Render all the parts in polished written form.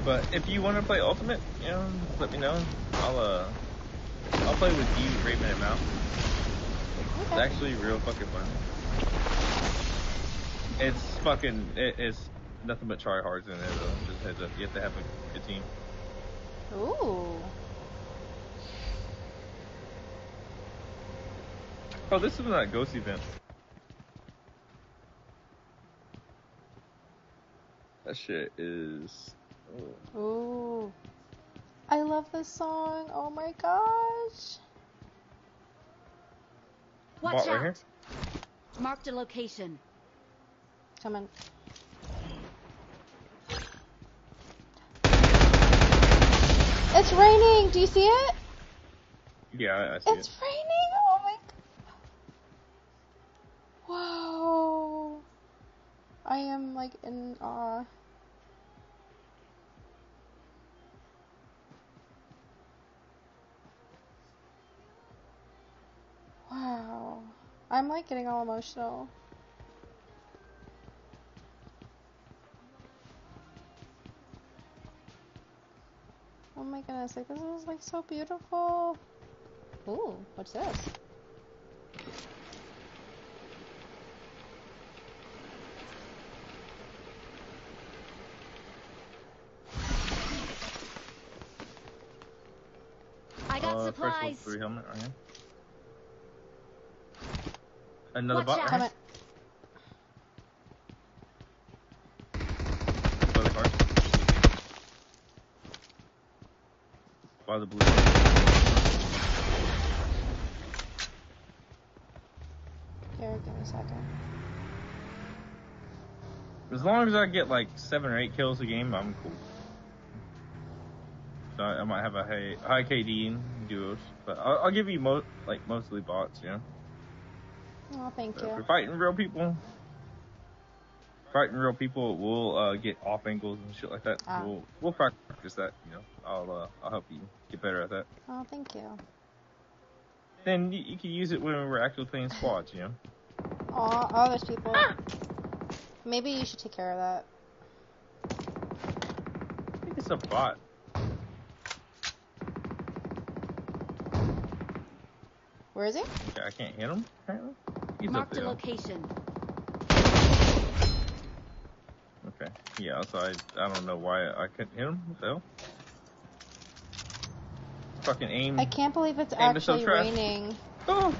But if you want to play Ultimate, you know, let me know. I'll play with you, Raven and Mao. Okay. It's actually real fucking fun. It's nothing but tryhards in it though. Just heads up, you have to have a good team. Ooh. Oh, this is that ghost event. That shit is. Oh. Ooh. I love this song. Oh my gosh. Watch out. Right here. Marked a location. Coming. It's raining. Do you see it? Yeah, I see it. It's raining. Oh my god. Whoa. I am like in awe. Wow. I'm like getting all emotional. Oh my goodness, like this is like so beautiful. Ooh, what's this? I got supplies. 3 helmet right here. Another Watch bot out. right here. By the blue. Here, give me a second. As long as I get like 7 or 8 kills a game, I'm cool. So I might have a high KD in duos, but I'll give you mostly bots, you know. Oh, thank you. If we're fighting real people, we'll get off angles and shit like that. We'll practice that, you know. I'll help you get better at that. Oh, thank you. Then you can use it when we're actually playing squads, you know. Aw, oh, there's people. Maybe you should take care of that. I think it's a bot. Where is he? Okay, I can't hit him, apparently. He's Marked up there. A location. Okay, yeah, so I don't know why I couldn't hit him. What the hell? Fucking aim. I can't believe it's actually raining. Oh!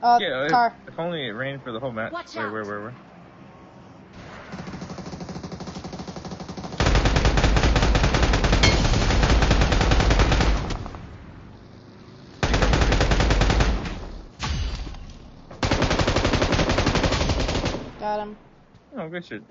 Yeah, car. If only it rained for the whole match. Watch out. Where? Got him. Oh, good shit.